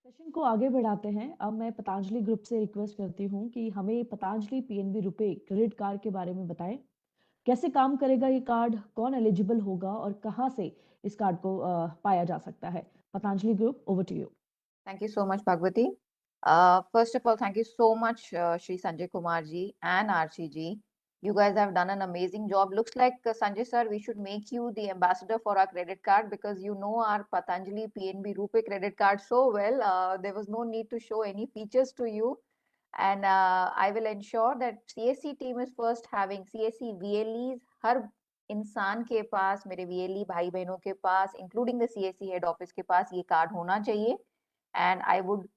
Session को आगे बढ़ाते हैं। अब मैं पतंजलि ग्रुप से रिक्वेस्ट करती हूँ कि हमें पतंजलि पीएनबी रुपए क्रेडिट कार्ड के बारे में बताएं। कैसे काम करेगा ये कार्ड, कौन एलिजिबल होगा और कहाँ से इस कार्ड को पाया जा सकता है। Patanjali group, over to you. Thank you so much, Bhagwati. First of all, thank you so much, Shri Sanjay Kumar ji and Archie ji. You guys have done an amazing job. Looks like Sanjay sir, we should make you the ambassador for our credit card because you know our Patanjali PNB Rupee credit card so well. There was no need to show any features to you. And I will ensure that CSC team is first having CSC VLEs. हर इंसान के पास, मेरे VLE भाई बहनों के पास, including the CSC head office के पास ये कार्ड होना चाहिए. And I would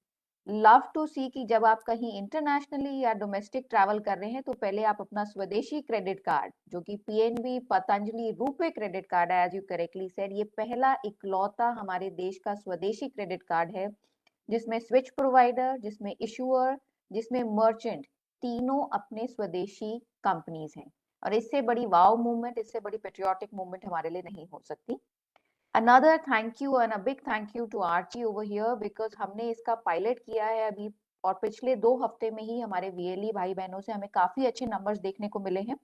love to see कि जब आप कहीं इंटरनेशनली या डोमेस्टिक ट्रैवल कर रहे हैं तो पहले आप अपना स्वदेशी क्रेडिट कार्ड जो कि PNB Patanjali RuPay credit card है, एज यू करेक्टली सेड, ये पहला इकलौता हमारे देश का स्वदेशी क्रेडिट कार्ड है जिसमें स्विच प्रोवाइडर, जिसमें इशुअर, जिसमें मर्चेंट, तीनों अपने स्वदेशी कंपनीज हैं. और इससे बड़ी वाव मूवमेंट, इससे बड़ी पेट्रियोटिक मूवमेंट हमारे लिए नहीं हो सकती. Another thank you and a big thank you to Archie over here because हमने इसका पायलट किया है अभी और पिछले 2 हफ्ते में ही हमारे VLE भाई बहनों से हमें काफी अच्छे नंबर्स देखने को मिले हैं.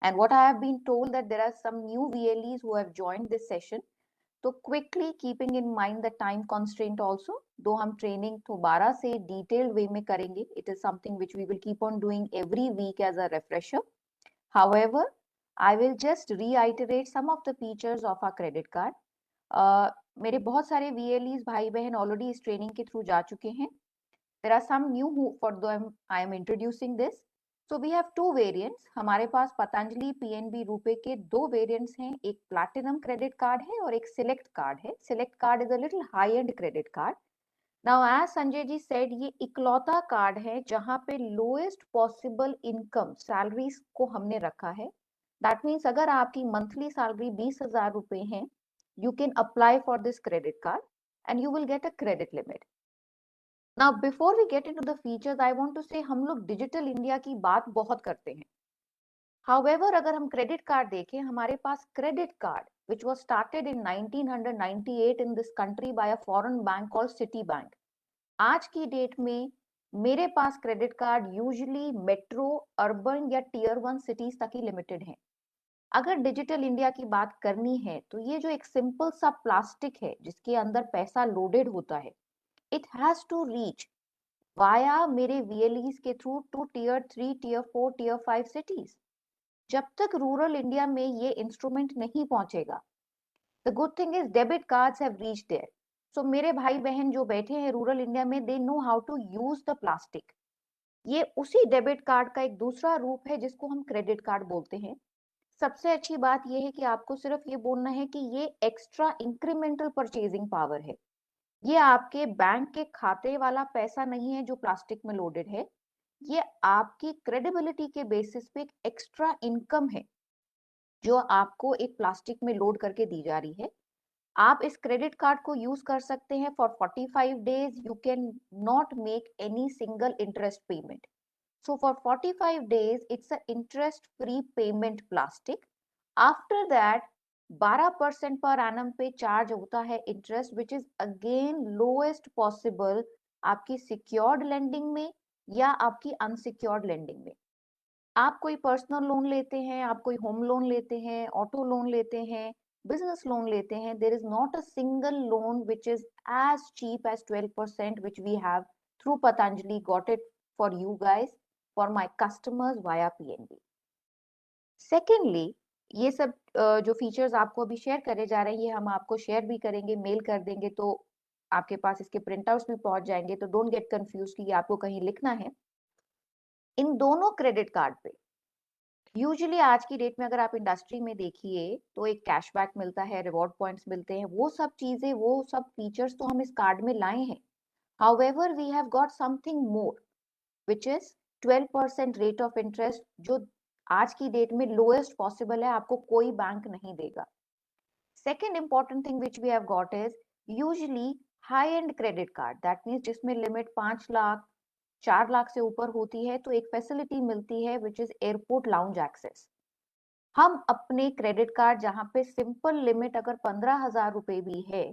And what I have been told that there are some new VLEs who have joined this session. तो quickly keeping in mind the time constraint also, though हम training दोबारा से detailed way में करेंगे, it is something which we will keep on doing every week as a refresher. However, I will just reiterate some of the features of our credit card. मेरे बहुत सारे VLEs भाई बहन already इस training के through जा चुके हैं. There are some new who for them I am introducing this. So we have two variants. हमारे पास पतंजलि पीएनबी रुपए के 2 वेरिएंट्स हैं. एक प्लैटिनम क्रेडिट कार्ड है और एक सिलेक्ट कार्ड है. Select card is a little high end credit card. Now as Sanjay ji said, ये इकलौता कार्ड है जहां पे लोएस्ट पॉसिबल इनकम सैलरीज को हमने रखा है. दैट मीन्स अगर आपकी मंथली सैलरी 20,000 रुपए है, you can apply for this credit card and you will get a credit limit. Now before we get into the features, I want to say हम लोग डिजिटल इंडिया की बात बहुत करते हैं. However, अगर हम क्रेडिट कार्ड देखें, हमारे पास credit card which was started in 1998 in this country by a foreign bank called Citibank. आज की डेट में मेरे पास credit card usually metro, urban या टियर 1 सिटीज तक ही लिमिटेड है. अगर डिजिटल इंडिया की बात करनी है तो ये जो एक सिंपल सा प्लास्टिक है जिसके अंदर पैसा लोडेड होता है, it has to reach via मेरे VLEs के through to tier 3, tier 4, tier 5 cities. जब तक रूरल इंडिया में ये इंस्ट्रूमेंट नहीं पहुंचेगा, the good thing is debit cards have reached there. So मेरे भाई बहन जो बैठे हैं रूरल इंडिया में, they know how to use the plastic. ये उसी डेबिट कार्ड का एक दूसरा रूप है जिसको हम क्रेडिट कार्ड बोलते हैं. सबसे अच्छी बात यह है कि आपको सिर्फ ये बोलना है कि ये एक्स्ट्रा इंक्रीमेंटल परचेजिंग पावर है. ये आपके बैंक के खाते वाला पैसा नहीं है जो प्लास्टिक में लोडेड है. ये आपकी क्रेडिबिलिटी के बेसिस पे एक एक्स्ट्रा इनकम है जो आपको एक प्लास्टिक में लोड करके दी जा रही है. आप इस क्रेडिट कार्ड को यूज कर सकते हैं for 45 days. You can not make any single interest payment. So for 45 days, it's an interest-free payment plastic. After that, 12% per annum पे चार्ज होता है interest, which is again lowest possible आपकी secured lending में या आपकी unsecured lending में. आप कोई पर्सनल लोन लेते हैं, आप कोई होम लोन लेते हैं, ऑटो लोन लेते हैं, बिजनेस लोन लेते हैं, there is not a single loan which is as cheap as 12% which we have through Patanjali got it for you guys, for my customers via PNB. Secondly, ये सब जो features आपको अभी share करे जा रहे हैं, ये हम आपको शेयर भी करेंगे, मेल कर देंगे, तो आपके पास इसके प्रिंट आउट्स भी पहुंच जाएंगे. तो डोंट गेट कंफ्यूज कि आपको कहीं लिखना है. इन दोनों क्रेडिट कार्ड पे यूजुअली आज की डेट में अगर आप इंडस्ट्री में देखिए तो एक कैशबैक मिलता है, रिवॉर्ड पॉइंट्स मिलते हैं, वो सब चीजें, वो सब फीचर्स तो हम इस कार्ड में लाए हैं. However we have got something more which is 12% rate of interest, जो आज की डेट में लोएस्ट पॉसिबल है, आपको कोई बैंक नहीं देगा. Second important thing which we have got is usually high end credit card, that means जिसमें लिमिट 5 लाख 4 लाख से ऊपर होती है, तो एक फैसिलिटी मिलती है which is airport lounge access. हम अपने क्रेडिट कार्ड जहां पे सिंपल लिमिट अगर 15,000 रुपए भी है,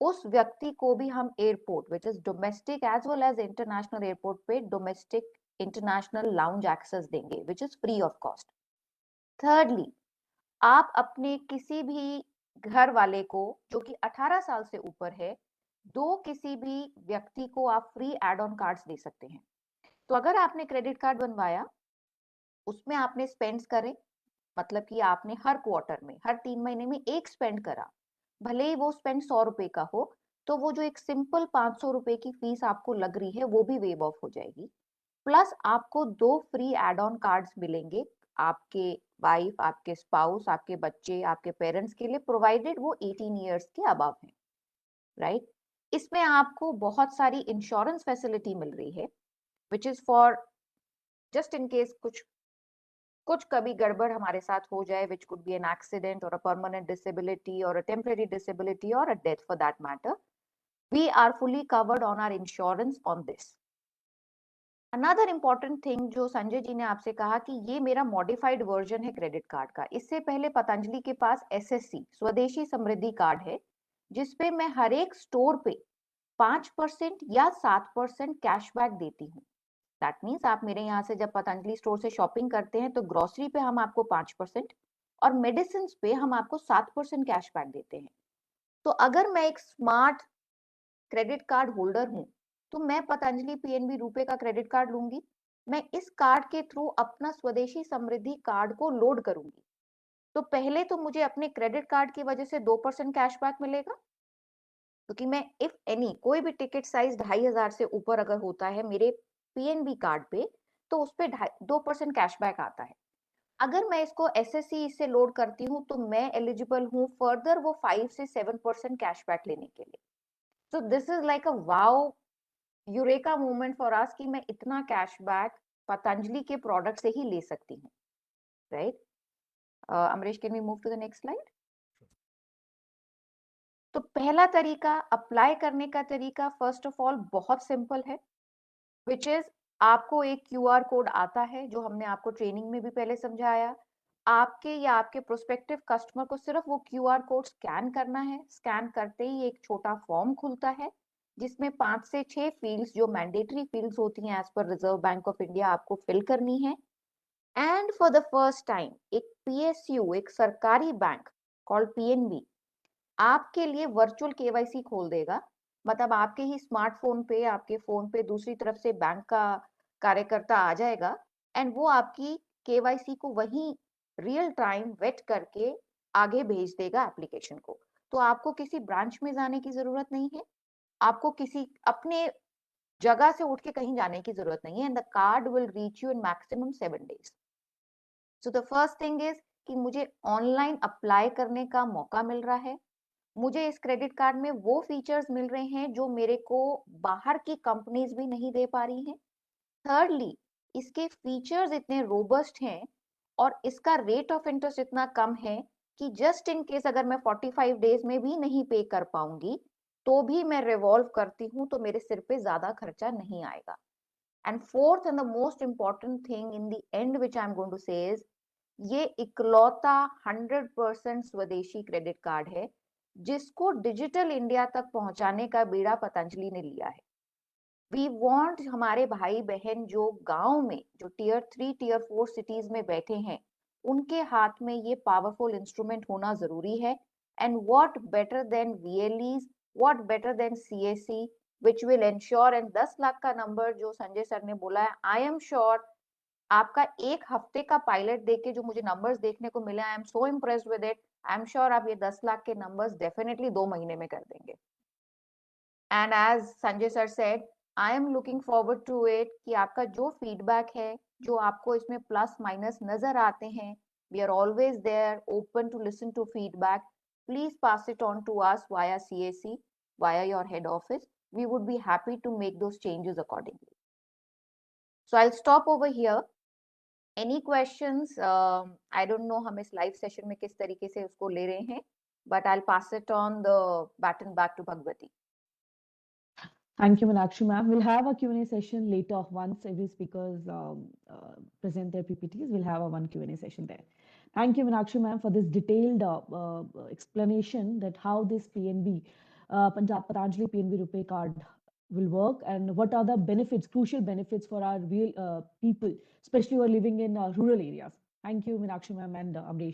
उस व्यक्ति को भी हम airport which is domestic as well as international airport पे डोमेस्टिक इंटरनेशनल लाउंज एक्सेस देंगे which is free of cost. Thirdly, आप अपने किसी भी घर वाले को जो कि 18 साल से ऊपर है, दो किसी भी व्यक्ति को आप free add on cards they सकते हैं। तो अगर आपने क्रेडिट कार्ड बनवाया, उसमें आपने स्पेंड्स करे, मतलब कि आपने हर क्वार्टर में, हर 3 महीने में एक स्पेंड करा, भले ही वो स्पेंड 100 रुपए का हो, तो वो जो एक सिंपल 500 रुपए की फीस आपको लग रही है वो भी वेव ऑफ हो जाएगी। प्लस आपको 2 फ्री एड ऑन कार्ड्स मिलेंगे आपके वाइफ, आपके स्पाउस, आपके बच्चे, आपके पेरेंट्स के लिए, प्रोवाइडेड वो 18 ईयर्स के अबव हैं, राइट। इसमें आपको बहुत सारी इंश्योरेंस फैसिलिटी मिल रही है which is for just in case कुछ कभी गड़बड़ हमारे साथ हो जाए, which could be an accident और अ परमानेंट डिसेबिलिटी और अ टेम्पररी डिसेबिलिटी और a death for that matter, we are fully covered on our insurance on this. Another important thing जो संजय जी ने आपसे कहा कि ये मेरा मॉडिफाइड वर्जन है क्रेडिट कार्ड का। इससे पहले पतंजलि के पास एसएससी स्वदेशी समृद्धि कार्ड है, जिसपे मैं हर एक स्टोर पे 5% या 7% कैशबैक देती हूँ। दैट मीन्स आप मेरे यहाँ से जब पतंजलि स्टोर से शॉपिंग करते हैं तो ग्रोसरी पे हम आपको 5% और मेडिसिन पे हम आपको 7% कैशबैक देते हैं। तो अगर मैं एक स्मार्ट क्रेडिट कार्ड होल्डर हूँ, तो मैं पतंजलि पीएनबी रुपए का क्रेडिट कार्ड लूंगी, मैं इस कार्ड के थ्रू अपना स्वदेशी समृद्धि कार्ड को लोड करूंगी। तो पहले तो मुझे अपने क्रेडिट कार्ड की वजह से 2% कैशबैक मिलेगा, क्योंकि मैं इफ एनी कोई भी टिकट साइज 2500 से ऊपर अगर होता है मेरे पीएनबी कार्ड पे, तो उस पे 2% कैशबैक आता है। अगर मैं इसको एसएससी से लोड करती हूँ तो मैं एलिजिबल हूँ फर्दर वो 5 से 7% कैशबैक लेने के लिए। So this is like a wow eureka movement for us कि मैं इतना कैशबैक पतंजलि के प्रोडक्ट से ही ले सकती हूँ, right. Amrish, can we move to the next slide. तो पहला तरीका अप्लाई करने का तरीका फर्स्ट ऑफ ऑल बहुत सिंपल है, विच इज आपको एक क्यूआर कोड आता है जो हमने आपको ट्रेनिंग में भी पहले समझाया। आपके या आपके प्रोस्पेक्टिव कस्टमर को सिर्फ वो क्यूआर कोड स्कैन करना है। स्कैन करते ही एक छोटा फॉर्म खुलता है जिसमें 5 से 6 फील्ड्स जो मैंडेटरी फील्ड्स होती हैं as per Reserve Bank of India आपको फिल करनी है। And for the first time एक पीएसयू, एक सरकारी बैंक कॉल्ड पीएनबी आपके लिए वर्चुअल केवाईसी खोल देगा। मतलब आपके ही स्मार्टफोन पे, आपके फोन पे दूसरी तरफ से बैंक का कार्यकर्ता आ जाएगा एंड वो आपकी केवाईसी को वहीं रियल टाइम वेट करके आगे भेज देगा एप्लीकेशन को। तो आपको किसी ब्रांच में जाने की जरूरत नहीं है, आपको किसी अपने जगह से उठ के कहीं जाने की जरूरत नहीं है, and the card will reach you in maximum 7 days। So the first thing is कि मुझे ऑनलाइन अप्लाई करने का मौका मिल रहा है। मुझे इस क्रेडिट कार्ड में वो फीचर्स मिल रहे हैं जो मेरे को बाहर की कंपनीज भी नहीं दे पा रही हैं। थर्डली, इसके फीचर्स इतने रोबस्ट हैं और इसका रेट ऑफ इंटरेस्ट इतना कम है कि जस्ट इन केस अगर मैं 45 डेज में भी नहीं पे कर पाऊंगी तो भी मैं रिवॉल्व करती हूँ तो मेरे सिर पे ज्यादा खर्चा नहीं आएगा। And fourth and the most important thing in the end which I am going to say is, ये इकलौता 100% स्वदेशी क्रेडिट कार्ड है जिसको डिजिटल इंडिया तक पहुंचाने का बीड़ा पतंजलि ने लिया है। वी वांट हमारे भाई बहन जो गांव में, जो टियर 3 टियर 4 सिटीज में बैठे हैं, उनके हाथ में ये पावरफुल इंस्ट्रूमेंट होना जरूरी है। And what better than VLEs, what better than CSC which will ensure, and 10 lakh का नंबर जो संजय सर ने बोला है, आई एम श्योर आपका एक हफ्ते का पायलट देख के जो मुझे नंबर्स देखने को मिले, I am so impressed with it. I am sure आप ये 10 लाख के नंबर्स डेफिनेटली 2 महीने में कर देंगे। And as Sanjay sir said, I am looking forward to it कि आपका जो फीडबैक है, जो आपको इसमें प्लस माइनस नजर आते हैं, we are always there open to listen to feedback. Please pass it on to us via CAC, via your head office. We would be happy to make those changes accordingly. So I'll stop over here. Any questions? I don't know हम इस live session में किस तरीके से उसको ले रहे हैं, but I'll pass it on the baton back to Bhagwati. Thank you, Meenakshi ma'am. We'll have a Q&A session later once every speakers present their PPTs. We'll have a one Q&A session there. Thank you, Meenakshi ma'am, for this detailed explanation that how this PNB Punjab Patanjali PNB Rupee card will work, and what are the benefits, crucial benefits for our real people, especially who are living in rural areas? Thank you, Meenakshi ma'am and Amresh.